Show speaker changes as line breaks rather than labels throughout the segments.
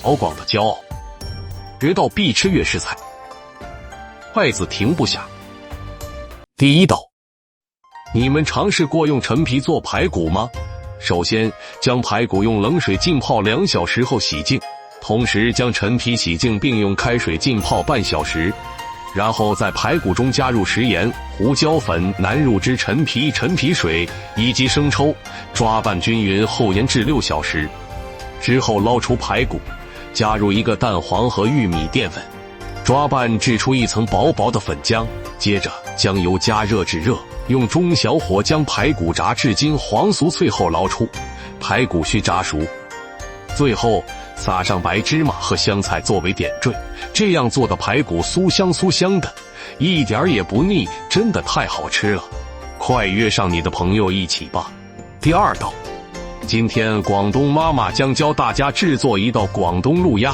老广的骄傲。直到必吃越食材，筷子停不下。第一道，你们尝试过用陈皮做排骨吗？首先，将排骨用冷水浸泡2小时后洗净，同时将陈皮洗净并用开水浸泡半小时，然后在排骨中加入食盐、胡椒粉、南乳汁、陈皮水以及生抽，抓拌均匀后腌制6小时。之后捞出排骨，加入1个蛋黄和玉米淀粉，抓拌制出一层薄薄的粉浆。接着将油加热至热，用中小火将排骨炸至金黄酥脆后捞出，排骨需炸熟。最后撒上白芝麻和香菜作为点缀，这样做的排骨酥香的，一点也不腻，真的太好吃了。快约上你的朋友一起吧。第二道，今天广东妈妈将教大家制作一道广东路鸭，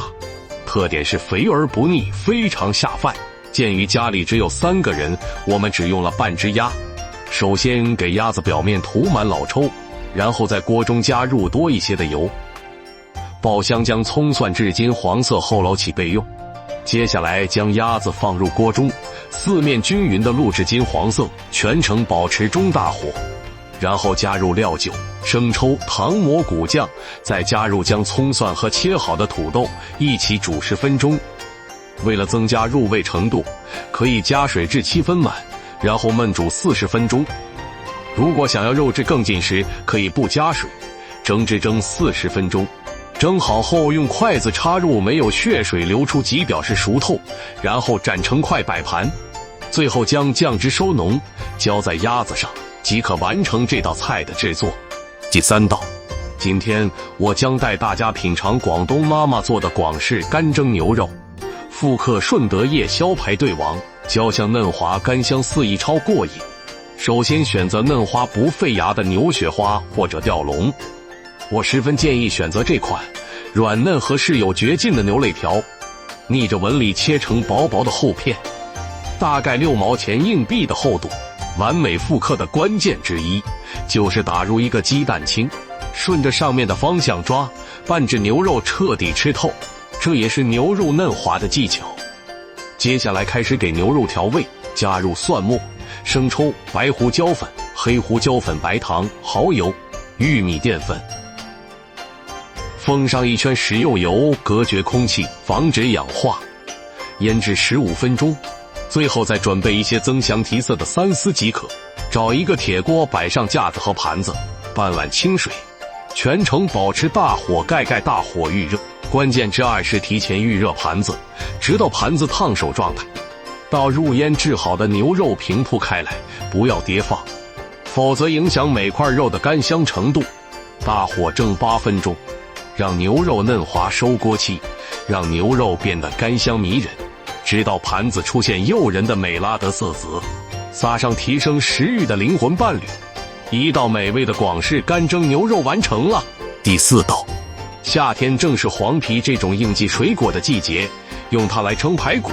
特点是肥而不腻，非常下饭。鉴于家里只有3个人，我们只用了半只鸭。首先给鸭子表面涂满老抽，然后在锅中加入多一些的油，爆香将葱蒜至金黄色后捞起备用。接下来将鸭子放入锅中，四面均匀地卤至金黄色，全程保持中大火。然后加入料酒、生抽、糖蘑菇酱，再加入将葱蒜和切好的土豆一起煮10分钟。为了增加入味程度，可以加水至7分满，然后焖煮40分钟。如果想要肉质更紧实，可以不加水，蒸40分钟。蒸好后用筷子插入没有血水流出即表示熟透，然后斩成块摆盘。最后将酱汁收浓，浇在鸭子上，即可完成这道菜的制作。第三道，今天我将带大家品尝广东妈妈做的广式干蒸牛肉，复刻顺德夜宵排队王，焦香嫩滑，干香四溢，超过瘾。首先选择嫩滑不费牙的牛雪花或者吊龙，我十分建议选择这款软嫩和适有绝劲的牛肋条，逆着纹理切成薄薄的厚片，大概6毛钱硬币的厚度。完美复刻的关键之一就是打入1个鸡蛋清，顺着上面的方向抓，拌至牛肉彻底吃透，这也是牛肉嫩滑的技巧。接下来开始给牛肉调味，加入蒜末、生抽、白胡椒粉、黑胡椒粉、白糖、蚝油、玉米淀粉，封上1圈食用油，隔绝空气，防止氧化，腌制15分钟。最后再准备一些增香提色的3丝即可。找一个铁锅，摆上架子和盘子，半碗清水，全程保持大火，盖大火预热。关键之2是提前预热盘子，直到盘子烫手状态。到入腌制好的牛肉平铺开来，不要叠放，否则影响每块肉的干香程度。大火蒸8分钟，让牛肉嫩滑，收锅气，让牛肉变得干香迷人，直到盘子出现诱人的美拉德色泽，撒上提升食欲的灵魂伴侣，一道美味的广式干蒸牛肉完成了。第4道，夏天正是黄皮这种应季水果的季节，用它来蒸排骨，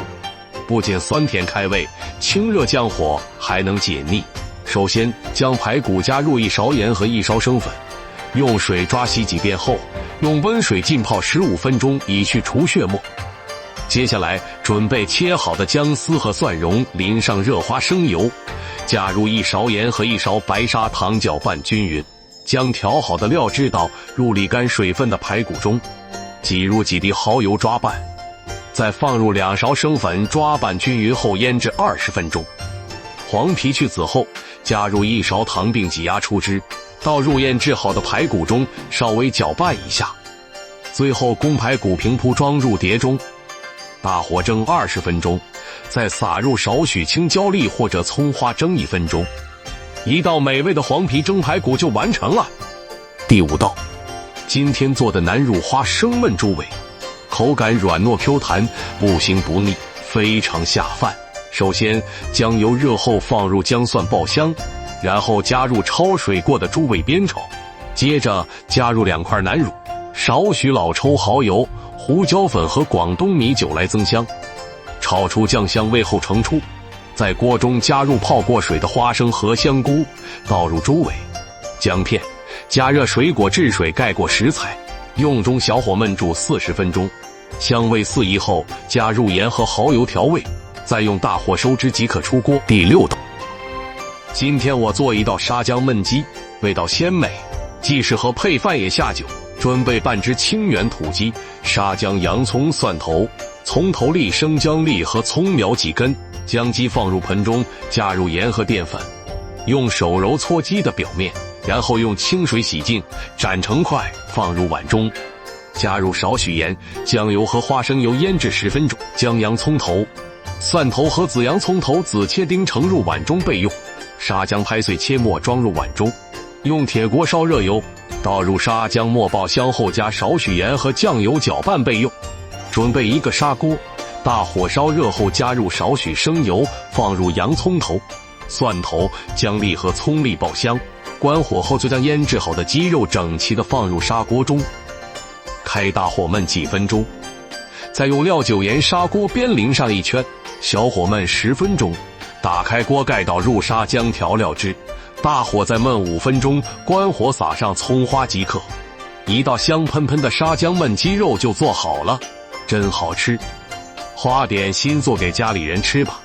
不仅酸甜开胃，清热降火，还能解腻。首先将排骨加入1勺盐和1勺生粉，用水抓洗几遍后，用温水浸泡15分钟，以去除血沫。接下来准备切好的姜丝和蒜蓉，淋上热花生油，加入1勺盐和1勺白砂糖，搅拌均匀。将调好的料汁倒入沥干水分的排骨中，挤入几滴蚝油抓拌，再放入2勺生粉，抓拌均匀后腌制20分钟。黄皮去籽后，加入1勺糖并挤压出汁，倒入腌制好的排骨中，稍微搅拌一下。最后供排骨平铺装入碟中，大火蒸20分钟，再撒入少许青椒粒或者葱花蒸1分钟，一道美味的黄皮蒸排骨就完成了。第5道，今天做的南乳花生焖猪尾，口感软糯 Q 弹，不腥不腻，非常下饭。首先将油热后放入姜蒜爆香，然后加入焯水过的猪尾煸炒，接着加入2块南乳，少许老抽、蚝油、胡椒粉和广东米酒来增香，炒出酱香味后盛出。在锅中加入泡过水的花生和香菇，倒入猪尾、姜片，加热水果至水盖过食材，用中小火焖煮40分钟，香味四溢后，加入盐和蚝油调味，再用大火收汁即可出锅。第6道，今天我做一道沙姜焖鸡，味道鲜美，既适合配饭也下酒。准备半只清远土鸡、沙姜、洋葱、蒜头、葱头粒、生姜粒和葱苗几根，将鸡放入盆中，加入盐和淀粉，用手揉搓鸡的表面，然后用清水洗净，斩成块，放入碗中，加入少许盐、酱油和花生油腌制10分钟，将洋葱头、蒜头和紫洋葱头子切丁盛入碗中备用。沙姜拍碎切末装入碗中，用铁锅烧热油，倒入沙姜末爆香后，加少许盐和酱油搅拌备用。准备一个砂锅，大火烧热后加入少许生油，放入洋葱头、蒜头、姜粒和葱粒爆香。关火后就将腌制好的鸡肉整齐地放入砂锅中，开大火焖几分钟，再用料酒沿砂锅边淋上一圈，小火焖10分钟。打开锅盖，倒入沙姜调料汁，大火再焖5分钟，关火撒上葱花即可。一道香喷喷的沙姜焖鸡肉就做好了，真好吃！花点心做给家里人吃吧，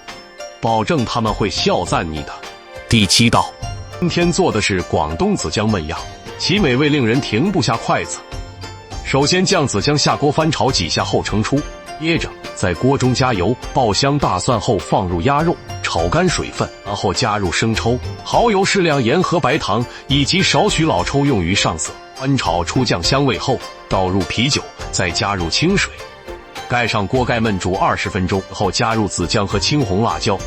保证他们会笑赞你的。第7道，今天做的是广东子姜焖鸭，其美味令人停不下筷子。首先将子姜下锅翻炒几下后盛出，噎着，在锅中加油爆香大蒜后放入鸭肉，炒干水分，然后加入生抽、蚝油、适量盐和白糖，以及少许老抽用于上色。翻炒出酱香味后，倒入啤酒，再加入清水，盖上锅盖焖煮20分钟后，加入子姜和青红辣椒，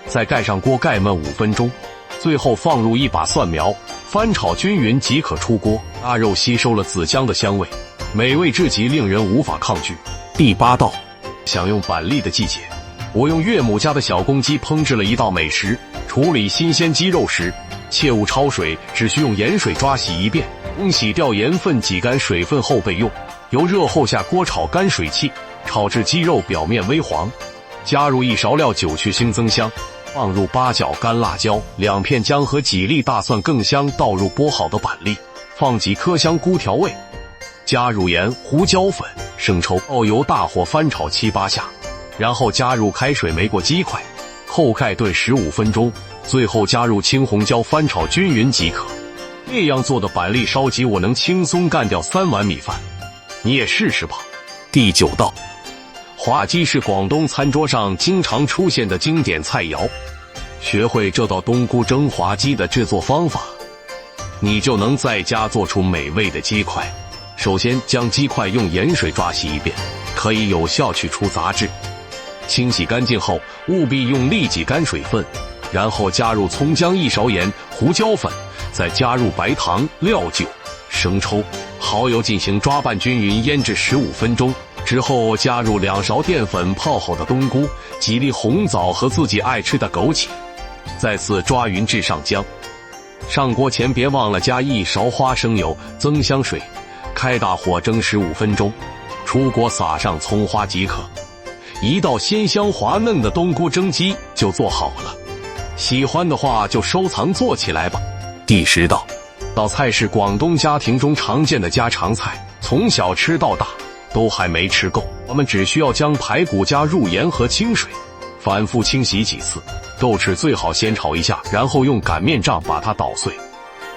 再盖上锅盖焖5分钟，最后放入一把蒜苗，翻炒均匀即可出锅。鸭肉吸收了子姜的香味，美味至极，令人无法抗拒。第8道，享用板栗的季节，我用岳母家的小公鸡烹制了一道美食。处理新鲜鸡肉时，切勿焯水，只需用盐水抓洗一遍，洗掉盐分，挤干水分后备用。油热后下锅炒干水汽，炒至鸡肉表面微黄，加入1勺料酒去腥增香，放入8角干辣椒、2片姜和几粒大蒜更香，倒入剥好的板栗，放几颗香菇调味，加入盐、胡椒粉、生抽，由大火翻炒7、8下，然后加入开水没过鸡块，后盖炖15分钟，最后加入青红椒翻炒均匀即可。这样做的板栗烧鸡，我能轻松干掉3碗米饭，你也试试吧。第9道，滑鸡是广东餐桌上经常出现的经典菜肴，学会这道冬菇蒸滑鸡的制作方法，你就能在家做出美味的鸡块。首先将鸡块用盐水抓洗一遍，可以有效去除杂质。清洗干净后，务必用力挤干水分，然后加入葱姜1勺盐、胡椒粉，再加入白糖、料酒、生抽、蚝油进行抓拌均匀，腌制15分钟。之后加入2勺淀粉泡好的冬菇、几粒红枣和自己爱吃的枸杞，再次抓匀至上浆。上锅前别忘了加1勺花生油增香水，开大火蒸15分钟，出锅撒上葱花即可。一道鲜香滑嫩的冬菇蒸鸡就做好了，喜欢的话就收藏做起来吧。第10道，道菜是广东家庭中常见的家常菜，从小吃到大都还没吃够。我们只需要将排骨加入盐和清水，反复清洗几次。豆豉最好先炒一下，然后用擀面杖把它捣碎，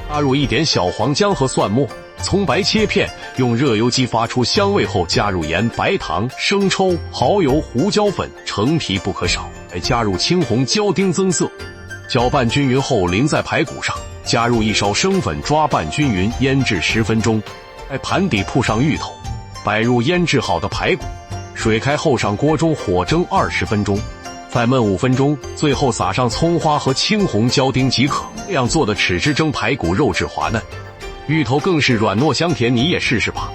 加入一点小黄姜和蒜末，葱白切片，用热油激发出香味后加入盐、白糖、生抽、蚝油、胡椒粉，橙皮不可少，再加入青红椒丁增色，搅拌均匀后淋在排骨上，加入1勺生粉抓拌均匀，腌制10分钟。在盘底铺上芋头，摆入腌制好的排骨，水开后上锅中火蒸20分钟，再焖5分钟，最后撒上葱花和青红椒丁即可。这样做的豉汁蒸排骨肉质滑嫩，芋头更是软糯香甜，你也试试吧。